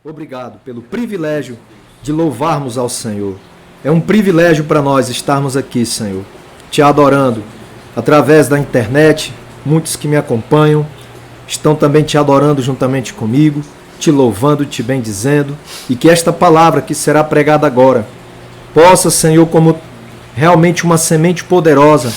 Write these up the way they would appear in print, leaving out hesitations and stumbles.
Obrigado pelo privilégio de louvarmos ao Senhor. É um privilégio para nós estarmos aqui, Senhor, te adorando através da internet. Muitos que me acompanham estão também te adorando juntamente comigo, te louvando, te bendizendo, e que esta palavra que será pregada agora possa, Senhor, como realmente uma semente poderosa,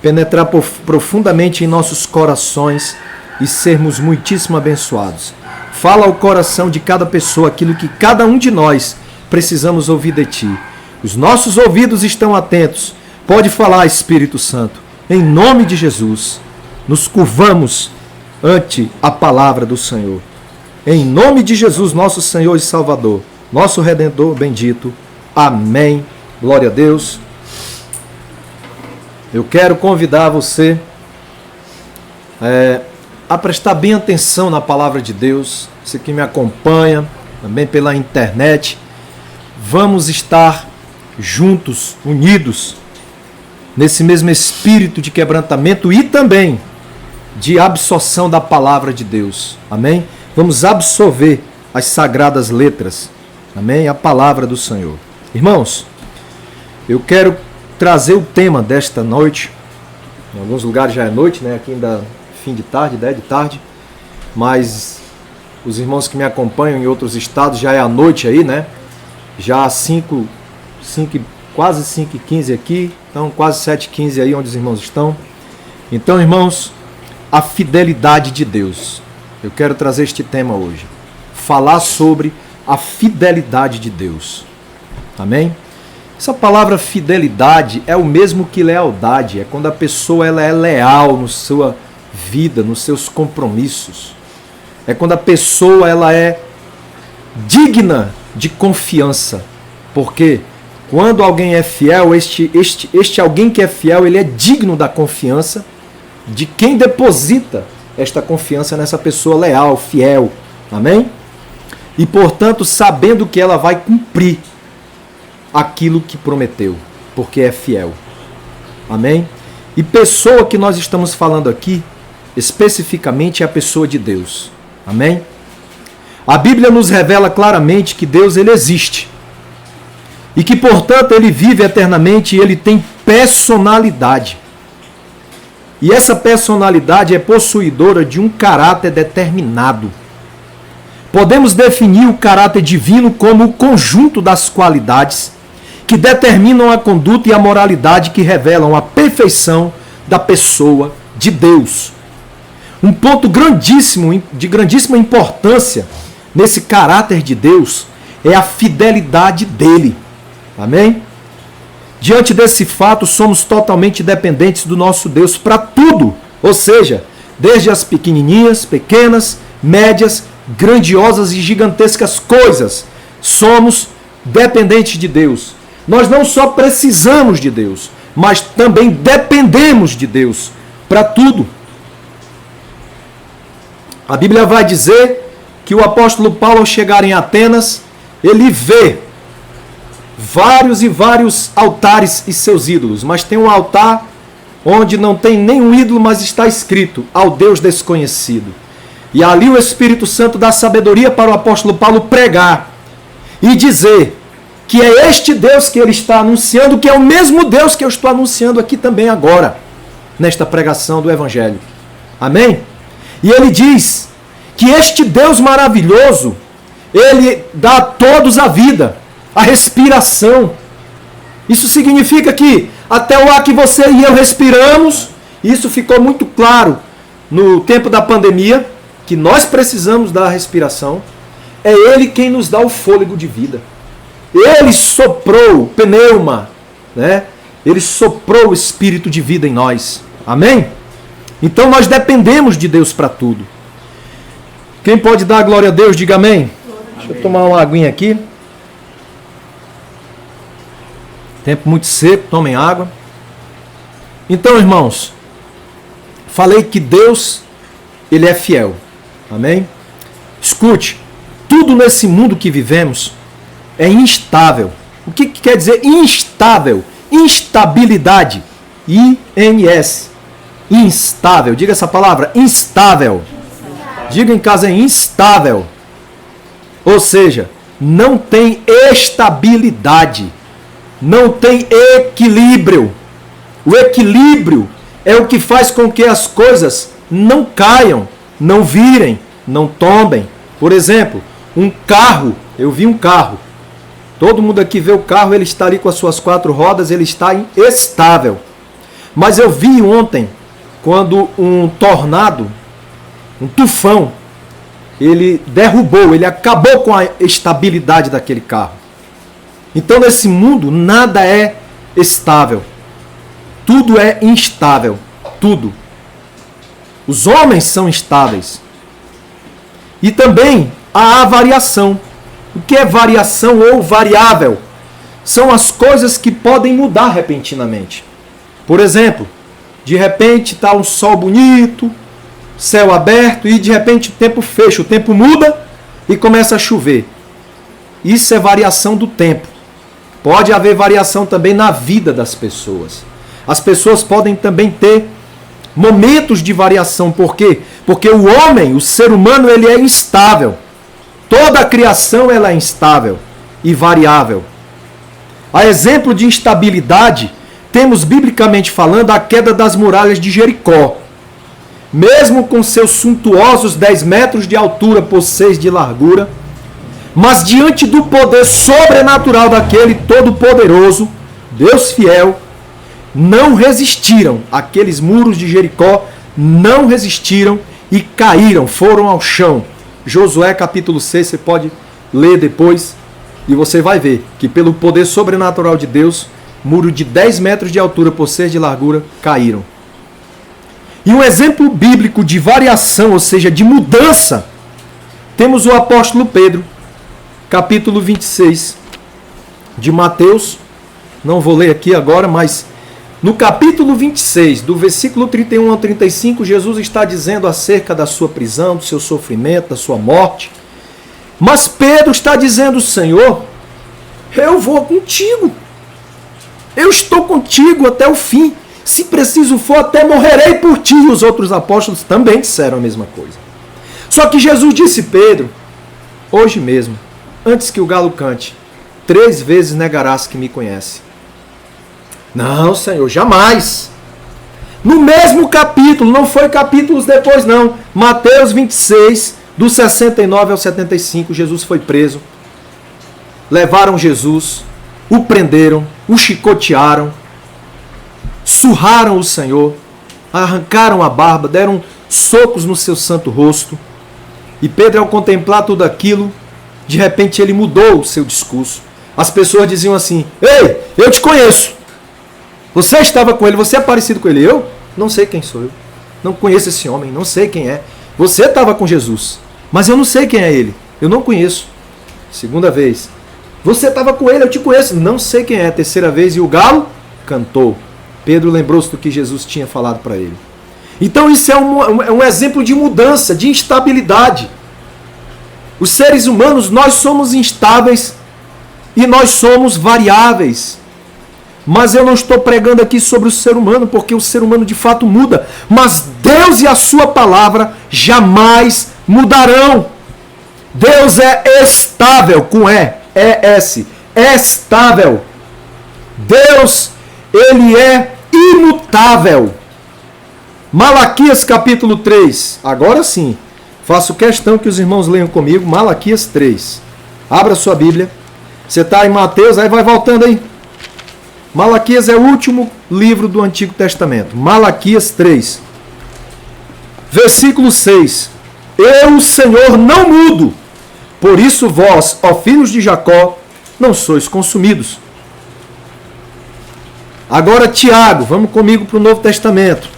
penetrar profundamente em nossos corações e sermos muitíssimo abençoados. Fala ao coração de cada pessoa aquilo que cada um de nós precisamos ouvir de Ti. Os nossos ouvidos estão atentos. Pode falar, Espírito Santo. Em nome de Jesus, nos curvamos ante a palavra do Senhor. Em nome de Jesus, nosso Senhor e Salvador, nosso Redentor bendito. Amém. Glória a Deus. Eu quero convidar você a prestar bem atenção na palavra de Deus. Você que me acompanha também pela internet. Vamos estar juntos, unidos, nesse mesmo espírito de quebrantamento e também de absorção da palavra de Deus. Amém? Vamos absorver as sagradas letras. Amém? A palavra do Senhor. Irmãos, eu quero trazer o tema desta noite. Em alguns lugares já é noite, né? Aqui ainda fim de tarde, 10 de tarde. Mas os irmãos que me acompanham em outros estados já é a noite aí, né? Já quase 5h15 aqui. Então quase 7h15 aí onde os irmãos estão. Então, irmãos, a fidelidade de Deus. Eu quero trazer este tema hoje. Falar sobre a fidelidade de Deus. Amém? Essa palavra fidelidade é o mesmo que lealdade. É quando a pessoa ela é leal na sua vida, nos seus compromissos. É quando a pessoa ela é digna de confiança. Porque quando alguém é fiel, este alguém que é fiel, ele é digno da confiança de quem deposita esta confiança nessa pessoa leal, fiel. Amém? E, portanto, sabendo que ela vai cumprir aquilo que prometeu, porque é fiel. Amém? E pessoa que nós estamos falando aqui, especificamente, é a pessoa de Deus. Amém? A Bíblia nos revela claramente que Deus ele existe. E que, portanto, ele vive eternamente e ele tem personalidade. E essa personalidade é possuidora de um caráter determinado. Podemos definir o caráter divino como o conjunto das qualidades que determinam a conduta e a moralidade que revelam a perfeição da pessoa de Deus. Um ponto grandíssimo, de grandíssima importância nesse caráter de Deus é a fidelidade dele. Amém? Diante desse fato, somos totalmente dependentes do nosso Deus para tudo. Ou seja, desde as pequenininhas, pequenas, médias, grandiosas e gigantescas coisas. Somos dependentes de Deus. Nós não só precisamos de Deus, mas também dependemos de Deus para tudo. A Bíblia vai dizer que o apóstolo Paulo, ao chegar em Atenas, ele vê vários e vários altares e seus ídolos, mas tem um altar onde não tem nenhum ídolo, mas está escrito ao Deus desconhecido. E ali o Espírito Santo dá sabedoria para o apóstolo Paulo pregar e dizer que é este Deus que ele está anunciando, que é o mesmo Deus que eu estou anunciando aqui também agora, nesta pregação do Evangelho. Amém? E ele diz que este Deus maravilhoso, ele dá a todos a vida, a respiração. Isso significa que até o ar que você e eu respiramos, isso ficou muito claro no tempo da pandemia, que nós precisamos da respiração. É Ele quem nos dá o fôlego de vida. Ele soprou o pneuma, né? Ele soprou o espírito de vida em nós. Amém? Então nós dependemos de Deus para tudo. Quem pode dar glória a Deus, diga amém. Deixa eu tomar uma aguinha aqui. Tempo muito seco, tomem água. Então, irmãos, falei que Deus, ele é fiel. Amém? Escute, tudo nesse mundo que vivemos é instável. O que quer dizer instável? Instabilidade. I-N-S. Instável. Diga essa palavra, instável. Diga em casa, é instável. Ou seja, não tem estabilidade, não tem equilíbrio. O equilíbrio é o que faz com que as coisas não caiam, não virem, não tombem. Por exemplo, um carro, eu vi um carro. Todo mundo aqui vê o carro, ele está ali com as suas 4 rodas, ele está estável. Mas eu vi ontem, quando um tornado, um tufão, ele derrubou, ele acabou com a estabilidade daquele carro. Então, nesse mundo, nada é estável. Tudo é instável. Tudo. Os homens são instáveis. E também há a variação. O que é variação ou variável? São as coisas que podem mudar repentinamente. Por exemplo, de repente está um sol bonito, céu aberto, e de repente o tempo fecha, o tempo muda e começa a chover. Isso é variação do tempo. Pode haver variação também na vida das pessoas. As pessoas podem também ter momentos de variação. Por quê? Porque o homem, o ser humano, ele é instável. Toda a criação ela é instável e variável. A exemplo de instabilidade, temos biblicamente falando a queda das muralhas de Jericó. Mesmo com seus suntuosos 10 metros de altura por 6 de largura, mas diante do poder sobrenatural daquele Todo-Poderoso, Deus fiel, não resistiram. Aqueles muros de Jericó não resistiram e caíram, foram ao chão. Josué capítulo 6, você pode ler depois e você vai ver que pelo poder sobrenatural de Deus, muro de 10 metros de altura por 6 de largura caíram. E um exemplo bíblico de variação, ou seja, de mudança, temos o apóstolo Pedro, capítulo 26 de Mateus. Não vou ler aqui agora, mas no capítulo 26, do versículo 31 ao 35, Jesus está dizendo acerca da sua prisão, do seu sofrimento, da sua morte. Mas Pedro está dizendo: Senhor, eu vou contigo. Eu estou contigo até o fim. Se preciso for, até morrerei por ti. E os outros apóstolos também disseram a mesma coisa. Só que Jesus disse: Pedro, hoje mesmo, antes que o galo cante, 3 vezes negarás que me conhece. Não, Senhor, jamais. No mesmo capítulo, não foi capítulos depois não. Mateus 26, do 69 ao 75, Jesus foi preso. Levaram Jesus, o prenderam, o chicotearam, surraram o Senhor, arrancaram a barba, deram socos no seu santo rosto. E Pedro, ao contemplar tudo aquilo, de repente ele mudou o seu discurso. As pessoas diziam assim: Ei, eu te conheço. Você estava com ele, você é parecido com ele. Eu não sei quem sou eu. Não conheço esse homem, não sei quem é. Você estava com Jesus, mas eu não sei quem é ele. Eu não conheço. Segunda vez. Você estava com ele, eu te conheço. Não sei quem é. Terceira vez, e o galo cantou. Pedro lembrou-se do que Jesus tinha falado para ele. Então isso é um exemplo de mudança, de instabilidade. Os seres humanos, nós somos instáveis e nós somos variáveis. Mas eu não estou pregando aqui sobre o ser humano, porque o ser humano de fato muda. Mas Deus e a sua palavra jamais mudarão. Deus é estável, com E-S, estável. Deus, ele é imutável. Malaquias capítulo 3, agora sim, faço questão que os irmãos leiam comigo, Malaquias 3. Abra sua Bíblia. Você está em Mateus, aí vai voltando aí. Malaquias é o último livro do Antigo Testamento. Malaquias 3. Versículo 6. Eu, o Senhor, não mudo. Por isso vós, ó filhos de Jacó, não sois consumidos. Agora Tiago, vamos comigo para o Novo Testamento.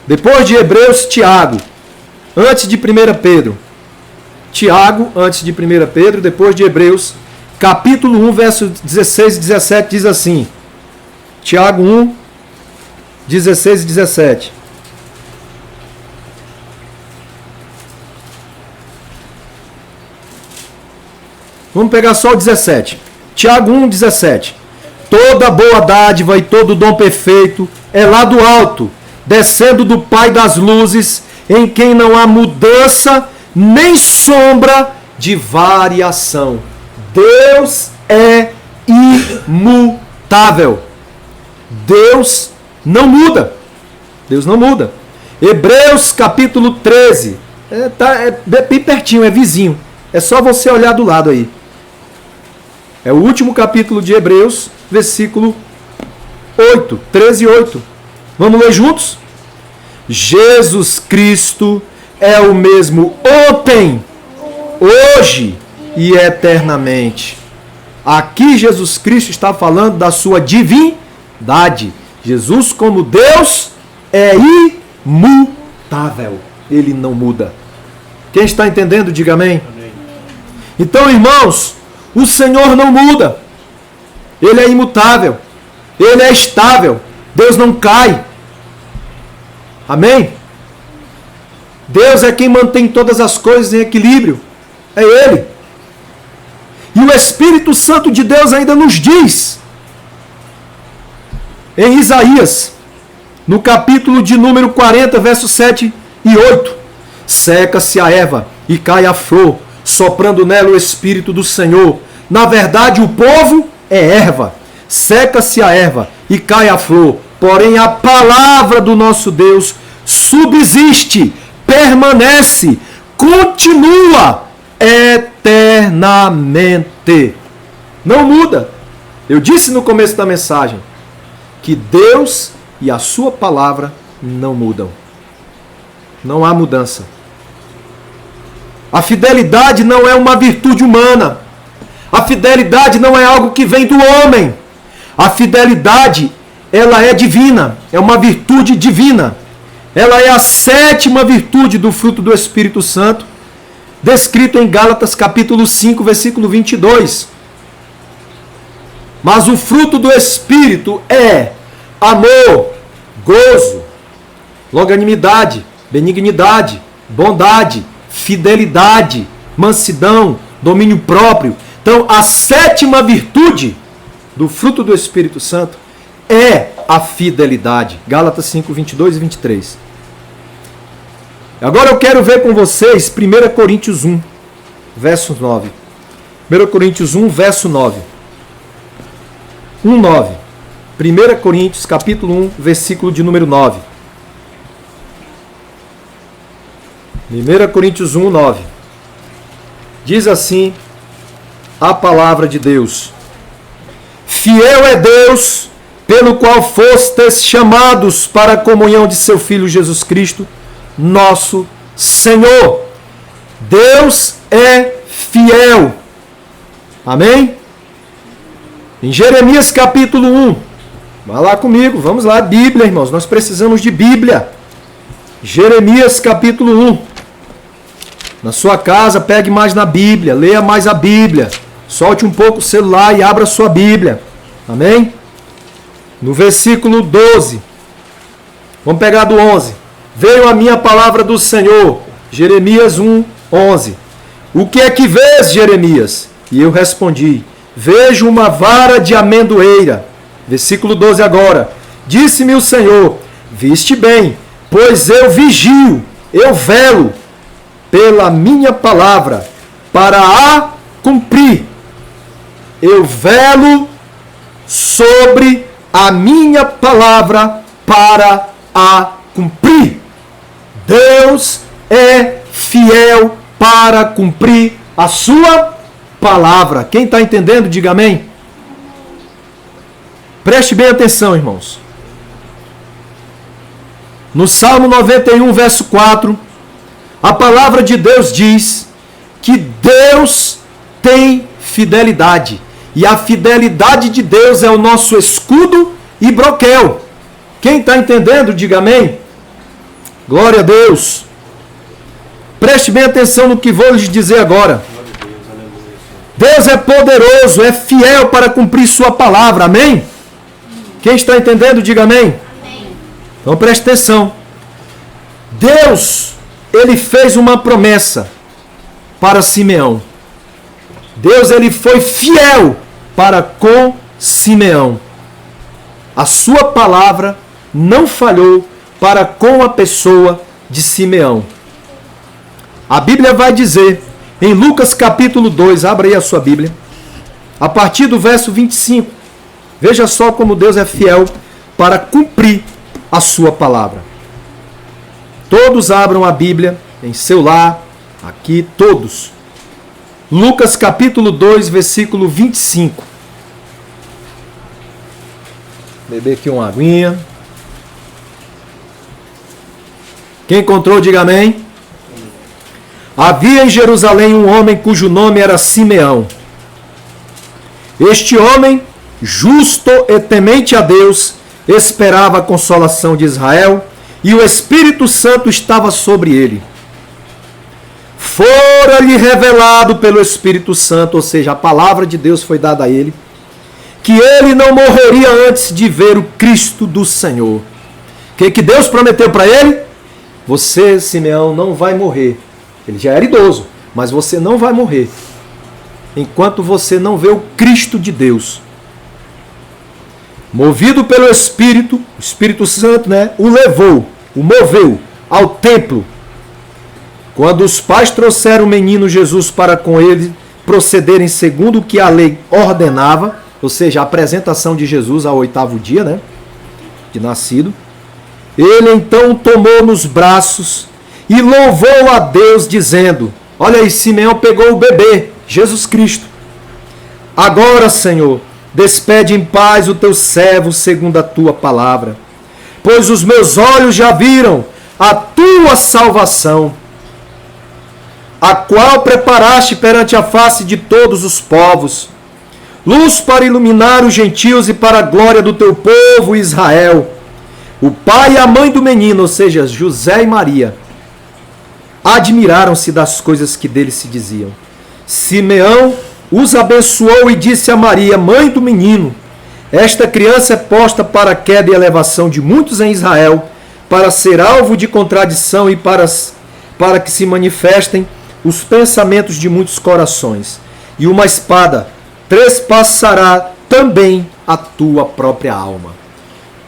Depois de Hebreus, Tiago. Antes de 1 Pedro. Tiago, antes de 1 Pedro, depois de Hebreus. Capítulo 1, versos 16 e 17 diz assim. Tiago 1, 16 e 17. Vamos pegar só o 17. Tiago 1, 17. Toda boa dádiva e todo dom perfeito é lá do alto, descendo do Pai das luzes, em quem não há mudança nem sombra de variação. Deus é imutável. Deus não muda. Deus não muda. Hebreus capítulo 13. É bem pertinho, é vizinho. É só você olhar do lado aí. É o último capítulo de Hebreus, versículo 8, 13 e 8. Vamos ler juntos? Jesus Cristo é o mesmo ontem, hoje e eternamente. Aqui Jesus Cristo está falando da sua divindade. Jesus, como Deus, é imutável. Ele não muda. Quem está entendendo, diga amém. Então, irmãos, o Senhor não muda. Ele é imutável. Ele é estável. Deus não cai. Amém? Deus é quem mantém todas as coisas em equilíbrio. É Ele. E o Espírito Santo de Deus ainda nos diz, em Isaías, no capítulo de número 40, versos 7 e 8. Seca-se a erva e cai a flor, soprando nela o Espírito do Senhor. Na verdade, o povo é erva. Seca-se a erva e cai a flor. Porém, a palavra do nosso Deus subsiste, permanece, continua eternamente. Não muda. Eu disse no começo da mensagem que Deus e a sua palavra não mudam. Não há mudança. A fidelidade não é uma virtude humana. A fidelidade não é algo que vem do homem. A fidelidade, ela é divina. É uma virtude divina. Ela é a 7ª virtude do fruto do Espírito Santo, descrito em Gálatas capítulo 5, versículo 22. Mas o fruto do Espírito é amor, gozo, longanimidade, benignidade, bondade, fidelidade, mansidão, domínio próprio. Então, a 7ª virtude do fruto do Espírito Santo é a fidelidade. Gálatas 5, 22 e 23. Agora eu quero ver com vocês 1 Coríntios 1, verso 9. 1 Coríntios 1, verso 9. 1, 9. 1 Coríntios, capítulo 1, versículo de número 9. 1 Coríntios 1, 9. Diz assim a palavra de Deus: Fiel é Deus, pelo qual fostes chamados para a comunhão de seu Filho Jesus Cristo, nosso Senhor. Deus é fiel. Amém? Em Jeremias capítulo 1, vai lá comigo, vamos lá, Bíblia, irmãos, nós precisamos de Bíblia. Jeremias capítulo 1. Na sua casa, pegue mais na Bíblia, leia mais a Bíblia. Solte um pouco o celular e abra a sua Bíblia. Amém? No versículo 12. Vamos pegar do 11. Veio a minha palavra do Senhor. Jeremias 1, 11. O que é que vês, Jeremias? E eu respondi: vejo uma vara de amendoeira. Versículo 12 agora. Disse-me o Senhor: viste bem, pois eu vigio, eu velo pela minha palavra para a cumprir. Eu velo sobre a minha palavra para a cumprir. Deus é fiel para cumprir a sua palavra. Quem está entendendo, diga amém. Preste bem atenção, irmãos. No Salmo 91, verso 4, a palavra de Deus diz que Deus tem fidelidade. E a fidelidade de Deus é o nosso escudo e broquel. Quem está entendendo, diga amém. Glória a Deus. Preste bem atenção no que vou lhes dizer agora. Deus é poderoso, é fiel para cumprir sua palavra. Amém? Quem está entendendo, diga amém. Então preste atenção. Deus, ele fez uma promessa para Simeão. Deus, ele foi fiel para com Simeão. A sua palavra não falhou para com a pessoa de Simeão. A Bíblia vai dizer em Lucas capítulo 2, abra aí a sua Bíblia, a partir do verso 25. Veja só como Deus é fiel para cumprir a sua palavra. Todos abram a Bíblia em seu lar, aqui, todos. Lucas capítulo 2, versículo 25. Beber aqui uma aguinha. Quem encontrou, diga amém. Havia em Jerusalém um homem cujo nome era Simeão. Este homem, justo e temente a Deus, esperava a consolação de Israel, e o Espírito Santo estava sobre ele. Fora-lhe revelado pelo Espírito Santo, ou seja, a palavra de Deus foi dada a ele, que ele não morreria antes de ver o Cristo do Senhor. O que Deus prometeu para ele? Você, Simeão, não vai morrer. Ele já era idoso, mas você não vai morrer enquanto você não vê o Cristo de Deus. Movido pelo Espírito, o Espírito Santo, o levou, o moveu ao templo. Quando os pais trouxeram o menino Jesus para com ele procederem segundo o que a lei ordenava, ou seja, a apresentação de Jesus ao 8º dia, de nascido, ele então o tomou nos braços e louvou a Deus, dizendo: olha aí, Simeão pegou o bebê, Jesus Cristo. Agora, Senhor, despede em paz o teu servo segundo a tua palavra, pois os meus olhos já viram a tua salvação, a qual preparaste perante a face de todos os povos, luz para iluminar os gentios e para a glória do teu povo Israel. O pai e a mãe do menino, ou seja, José e Maria, admiraram-se das coisas que dele se diziam. Simeão os abençoou e disse a Maria, mãe do menino: esta criança é posta para a queda e elevação de muitos em Israel, para ser alvo de contradição e para que se manifestem os pensamentos de muitos corações. E uma espada trespassará também a tua própria alma.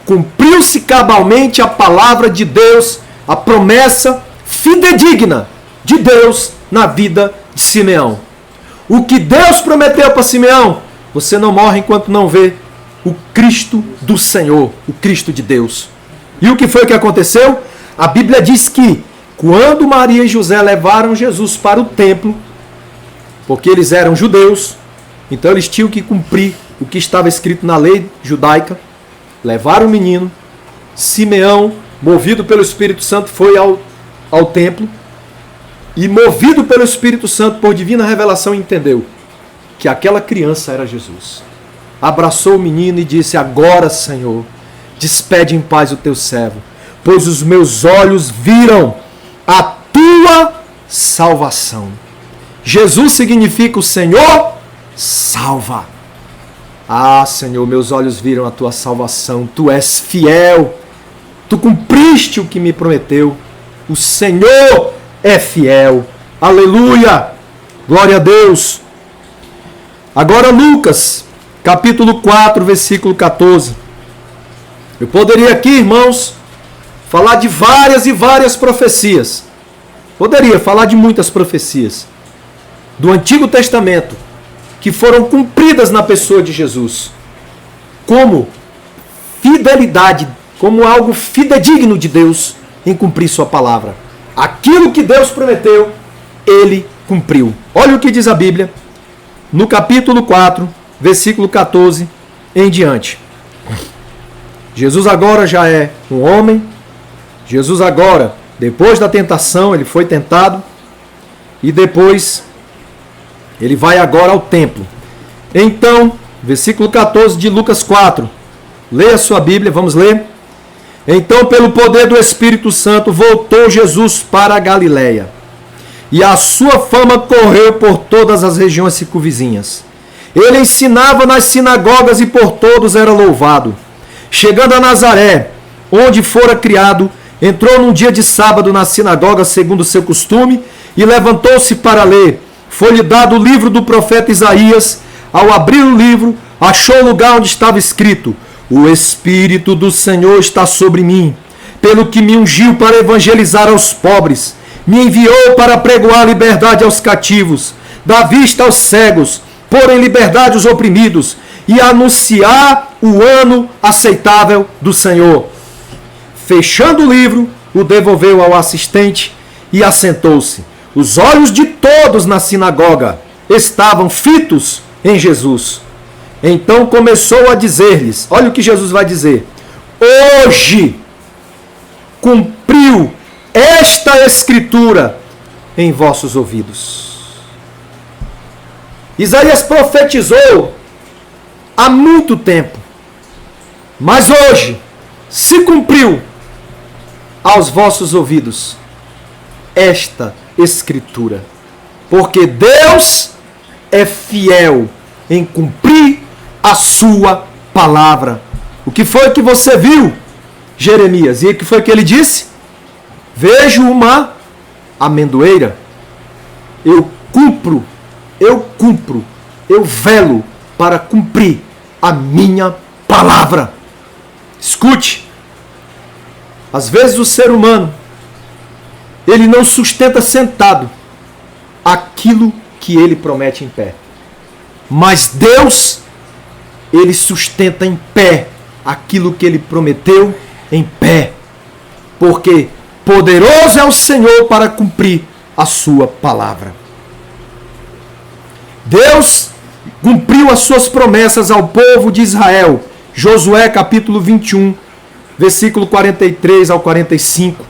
Cumpriu-se cabalmente a palavra de Deus, a promessa fidedigna de Deus na vida de Simeão. O que Deus prometeu para Simeão: você não morre enquanto não vê o Cristo do Senhor, o Cristo de Deus. E o que foi que aconteceu? A Bíblia diz que quando Maria e José levaram Jesus para o templo, porque eles eram judeus, então eles tinham que cumprir o que estava escrito na lei judaica, levaram o menino. Simeão, movido pelo Espírito Santo, foi ao templo e, movido pelo Espírito Santo, por divina revelação, entendeu que aquela criança era Jesus. Abraçou o menino e disse: agora, Senhor, despede em paz o teu servo, pois os meus olhos viram a tua salvação. Jesus significa o Senhor salva. Ah, Senhor, meus olhos viram a tua salvação. Tu és fiel. Tu cumpriste o que me prometeu. O Senhor é fiel. Aleluia! Glória a Deus! Agora Lucas, capítulo 4, versículo 14. Eu poderia aqui, irmãos, falar de várias e várias profecias. Poderia falar de muitas profecias do Antigo Testamento que foram cumpridas na pessoa de Jesus, como fidelidade, como algo fidedigno de Deus em cumprir sua palavra. Aquilo que Deus prometeu, ele cumpriu. Olha o que diz a Bíblia, no capítulo 4, versículo 14 em diante. Jesus agora já é um homem. Jesus agora, depois da tentação, ele foi tentado, e depois ele vai agora ao templo. Então, versículo 14 de Lucas 4. Leia a sua Bíblia, vamos ler. Então, pelo poder do Espírito Santo, voltou Jesus para a Galiléia, e a sua fama correu por todas as regiões circunvizinhas. Ele ensinava nas sinagogas e por todos era louvado. Chegando a Nazaré, onde fora criado, entrou num dia de sábado na sinagoga, segundo o seu costume, e levantou-se para ler. Foi-lhe dado o livro do profeta Isaías. Ao abrir o livro, achou o lugar onde estava escrito: o Espírito do Senhor está sobre mim, pelo que me ungiu para evangelizar aos pobres. me enviou para pregoar liberdade aos cativos, dar vista aos cegos, pôr em liberdade os oprimidos e anunciar o ano aceitável do Senhor. Fechando o livro, o devolveu ao assistente e assentou-se. Os olhos de todos na sinagoga estavam fitos em Jesus. Então começou a dizer-lhes, olha o que Jesus vai dizer: hoje cumpriu esta escritura em vossos ouvidos. Isaías profetizou há muito tempo, mas hoje se cumpriu aos vossos ouvidos esta escritura, porque Deus é fiel em cumprir a sua palavra. O que foi que você viu, Jeremias? E o que foi que ele disse? Vejo uma amendoeira, eu cumpro, eu velo para cumprir a minha palavra. Escute, às vezes o ser humano, ele não sustenta sentado aquilo que ele promete em pé. Mas Deus, ele sustenta em pé aquilo que ele prometeu em pé. Porque poderoso é o Senhor para cumprir a sua palavra. Deus cumpriu as suas promessas ao povo de Israel. Josué capítulo 21, versículo 43 ao 45.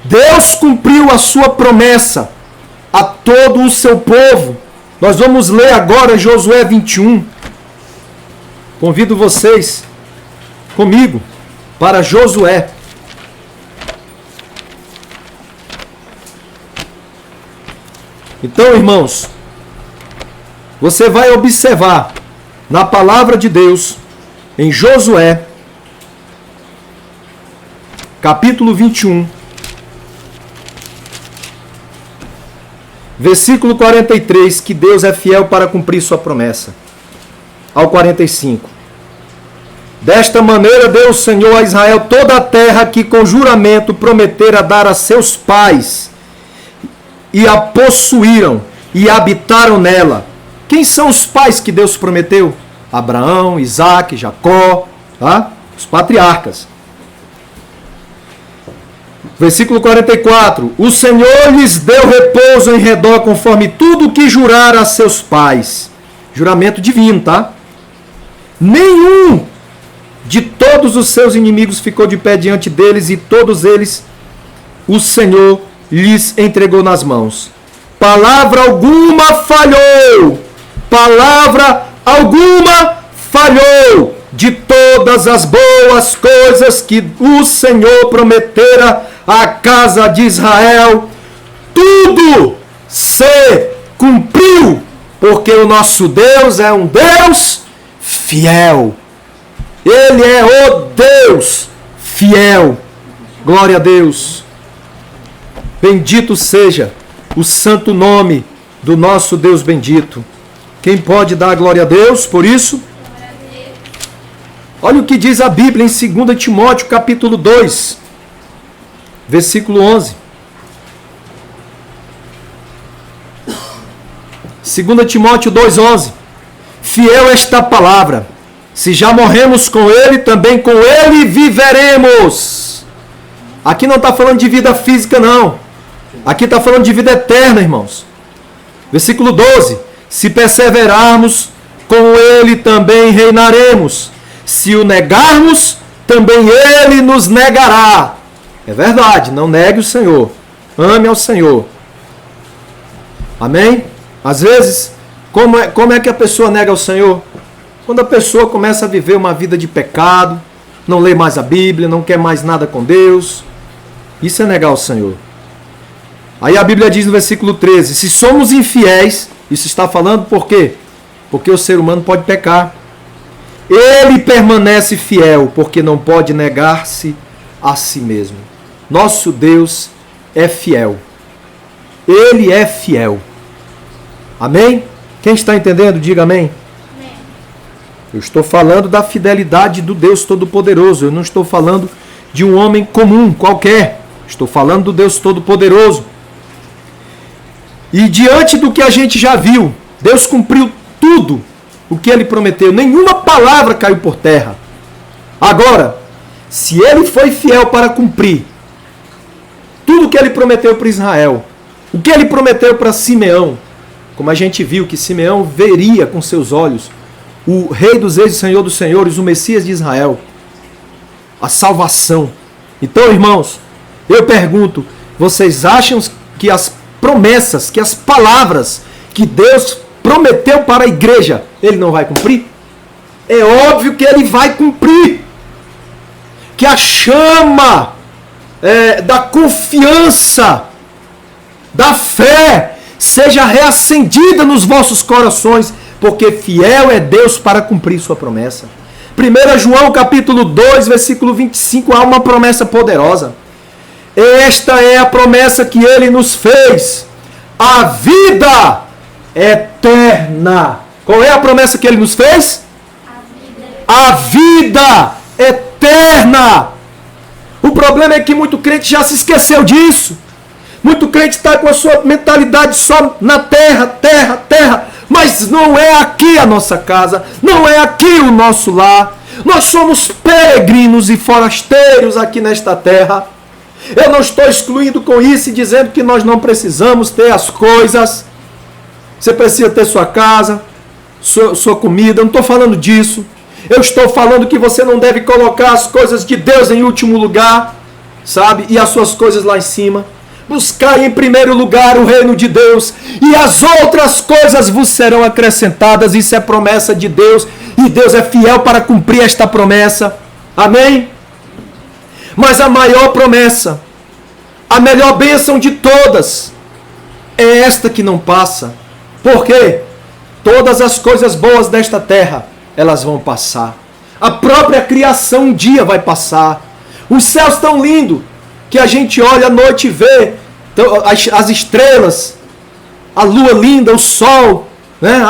Deus cumpriu a sua promessa a todo o seu povo. Nós vamos ler agora Josué 21. Convido vocês comigo para Josué. Então, irmãos, você vai observar na palavra de Deus, em Josué, capítulo 21, versículo 43, que Deus é fiel para cumprir sua promessa. Ao 45. Desta maneira deu o Senhor a Israel toda a terra que com juramento prometera dar a seus pais, e a possuíram e habitaram nela. Quem são os pais que Deus prometeu? Abraão, Isaque, Jacó, tá? Os patriarcas. Versículo 44. O Senhor lhes deu repouso em redor conforme tudo o que jurara a seus pais. Juramento divino, tá? Nenhum de todos os seus inimigos ficou de pé diante deles, e todos eles o Senhor lhes entregou nas mãos. Palavra alguma falhou. Palavra alguma falhou de todas as boas coisas que o Senhor prometera à casa de Israel. Tudo se cumpriu, porque o nosso Deus é um Deus fiel. Ele é o Deus fiel. Glória a Deus. Bendito seja o santo nome do nosso Deus bendito. Quem pode dar glória a Deus por isso? Olha o que diz a Bíblia em 2 Timóteo capítulo 2, versículo 11. 2 Timóteo 2,11. Fiel esta palavra. Se já morremos com ele, também com ele viveremos. Aqui não está falando de vida física, não. Aqui está falando de vida eterna, irmãos. Versículo 12. Se perseverarmos, com ele também reinaremos. Se o negarmos, também ele nos negará. É verdade, não negue o Senhor. Ame ao Senhor. Amém? Às vezes, como é que a pessoa nega ao Senhor? Quando a pessoa começa a viver uma vida de pecado, não lê mais a Bíblia, não quer mais nada com Deus. Isso é negar ao Senhor. Aí a Bíblia diz no versículo 13, se somos infiéis, isso está falando por quê? Porque o ser humano pode pecar. Ele permanece fiel, porque não pode negar-se a si mesmo. Nosso Deus é fiel. Ele é fiel. Amém? Quem está entendendo, diga amém. Amém. Eu estou falando da fidelidade do Deus Todo-Poderoso. Eu não estou falando de um homem comum, qualquer. Estou falando do Deus Todo-Poderoso. E diante do que a gente já viu, Deus cumpriu tudo o que Ele prometeu. Nenhuma palavra caiu por terra. Agora, se Ele foi fiel para cumprir tudo o que Ele prometeu para Israel, o que Ele prometeu para Simeão, como a gente viu que Simeão veria com seus olhos o Rei dos Reis e Senhor dos Senhores, o Messias de Israel, a salvação. Então, irmãos, eu pergunto, vocês acham que as promessas, que as palavras que Deus prometeu para a igreja, Ele não vai cumprir? É óbvio que Ele vai cumprir. Que a chama da confiança, da fé, seja reacendida nos vossos corações, porque fiel é Deus para cumprir sua promessa. 1 João capítulo 2, versículo 25, há uma promessa poderosa. Esta é a promessa que Ele nos fez, a vida eterna. Qual é a promessa que Ele nos fez? A vida eterna. O problema é que muito crente já se esqueceu disso. Muito crente está com a sua mentalidade só na terra, terra, terra. Mas não é aqui a nossa casa, não é aqui o nosso lar. Nós somos peregrinos e forasteiros aqui nesta terra. Eu não estou excluindo com isso e dizendo que nós não precisamos ter as coisas. Você precisa ter sua casa, sua comida, eu não estou falando disso. Eu estou falando que você não deve colocar as coisas de Deus em último lugar, sabe? E as suas coisas lá em cima. Buscar em primeiro lugar o reino de Deus, e as outras coisas vos serão acrescentadas. Isso é promessa de Deus, e Deus é fiel para cumprir esta promessa. Amém? Mas a maior promessa, a melhor bênção de todas, é esta que não passa. Por quê? Todas as coisas boas desta terra, elas vão passar. A própria criação um dia vai passar. Os céus tão lindos que a gente olha à noite e vê as estrelas, a lua linda, o sol, né?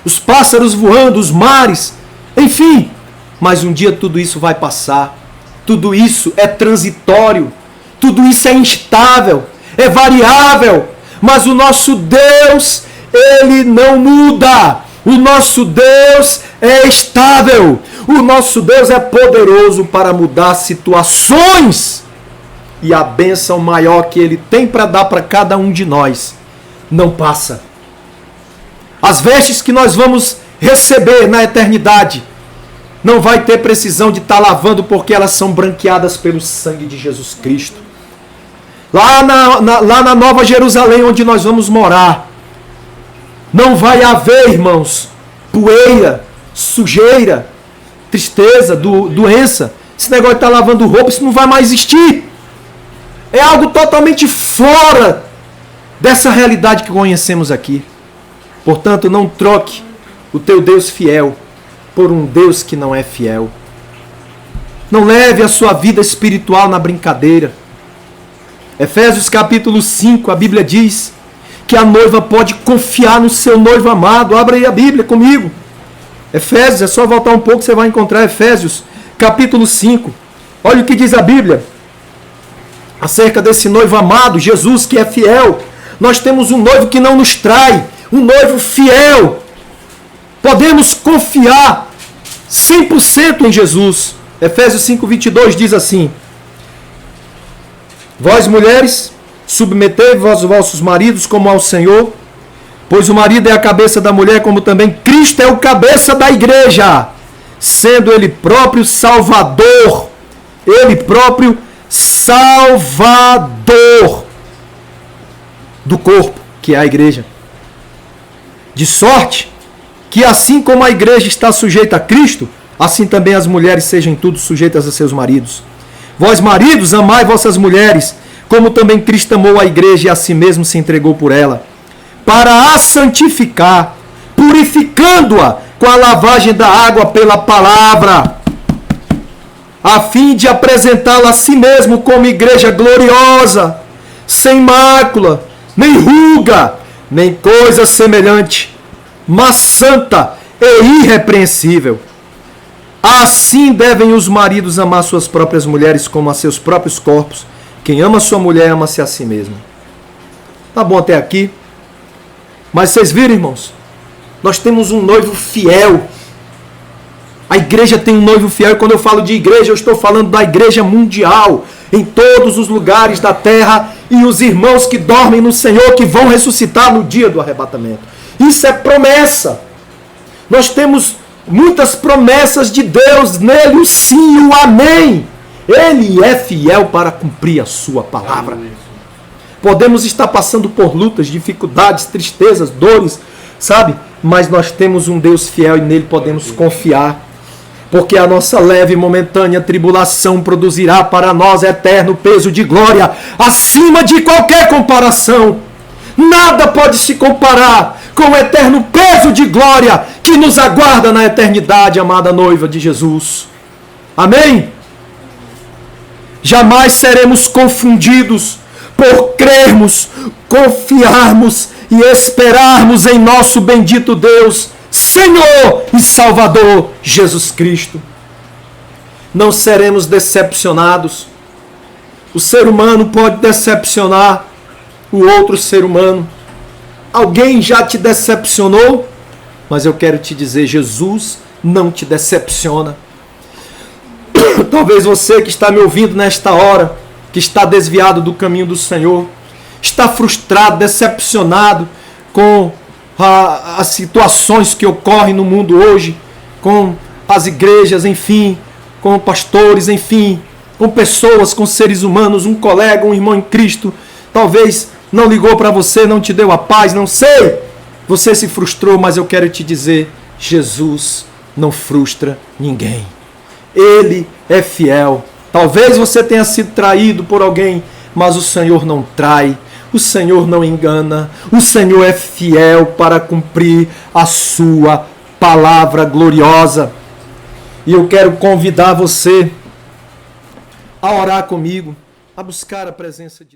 Os pássaros voando, os mares, enfim. Mas um dia tudo isso vai passar. Tudo isso é transitório. Tudo isso é instável, é variável. Mas o nosso Deus, Ele não muda. O nosso Deus é estável. O nosso Deus é poderoso para mudar situações. E a bênção maior que Ele tem para dar para cada um de nós não passa. As vestes que nós vamos receber na eternidade não vai ter precisão de estar lavando, porque elas são branqueadas pelo sangue de Jesus Cristo. Lá na Nova Jerusalém, onde nós vamos morar, não vai haver, irmãos, poeira, sujeira, tristeza, doença. Esse negócio de estar lavando roupa, isso não vai mais existir. É algo totalmente fora dessa realidade que conhecemos aqui. Portanto, não troque o teu Deus fiel por um Deus que não é fiel. Não leve a sua vida espiritual na brincadeira. Efésios capítulo 5, a Bíblia diz que a noiva pode confiar no seu noivo amado. Abra aí a Bíblia comigo. Efésios, é só voltar um pouco, você vai encontrar Efésios capítulo 5. Olha o que diz a Bíblia acerca desse noivo amado, Jesus, que é fiel. Nós temos um noivo que não nos trai, um noivo fiel. Podemos confiar 100% em Jesus. Efésios 5:22 diz assim: Vós, mulheres, submetei-vos aos vossos maridos como ao Senhor, pois o marido é a cabeça da mulher, como também Cristo é o cabeça da igreja, sendo Ele próprio Salvador. Ele próprio Salvador do corpo, que é a igreja. De sorte que assim como a igreja está sujeita a Cristo, assim também as mulheres sejam em tudo sujeitas a seus maridos. Vós, maridos, amai vossas mulheres, como também Cristo amou a igreja e a si mesmo se entregou por ela, para a santificar, purificando-a com a lavagem da água pela palavra, a fim de apresentá-la a si mesmo como igreja gloriosa, sem mácula, nem ruga, nem coisa semelhante, mas santa e irrepreensível. Assim devem os maridos amar suas próprias mulheres como a seus próprios corpos. Quem ama sua mulher, ama-se a si mesmo. Tá bom até aqui? Mas vocês viram, irmãos? Nós temos um noivo fiel. A igreja tem um noivo fiel. E quando eu falo de igreja, eu estou falando da igreja mundial. Em todos os lugares da terra. E os irmãos que dormem no Senhor, que vão ressuscitar no dia do arrebatamento. Isso é promessa. Nós temos muitas promessas de Deus nele, o sim e o amém. Ele é fiel para cumprir a sua palavra. Podemos estar passando por lutas, dificuldades, tristezas, dores, sabe? Mas nós temos um Deus fiel e nele podemos confiar. Porque a nossa leve e momentânea tribulação produzirá para nós eterno peso de glória, acima de qualquer comparação. Nada pode se comparar com o eterno peso de glória que nos aguarda na eternidade, amada noiva de Jesus. Amém? Jamais seremos confundidos por crermos, confiarmos e esperarmos em nosso bendito Deus, Senhor e Salvador Jesus Cristo. Não seremos decepcionados. O ser humano pode decepcionar o outro ser humano. Alguém já te decepcionou? Mas eu quero te dizer, Jesus não te decepciona. Talvez você que está me ouvindo nesta hora, que está desviado do caminho do Senhor, está frustrado, decepcionado com as situações que ocorrem no mundo hoje, com as igrejas, enfim, com pastores, enfim, com pessoas, com seres humanos, um colega, um irmão em Cristo, talvez não ligou para você, não te deu a paz, não sei, você se frustrou, mas eu quero te dizer, Jesus não frustra ninguém. Ele é fiel. Talvez você tenha sido traído por alguém, mas o Senhor não trai, o Senhor não engana, o Senhor é fiel para cumprir a sua palavra gloriosa. E eu quero convidar você a orar comigo, a buscar a presença de Deus.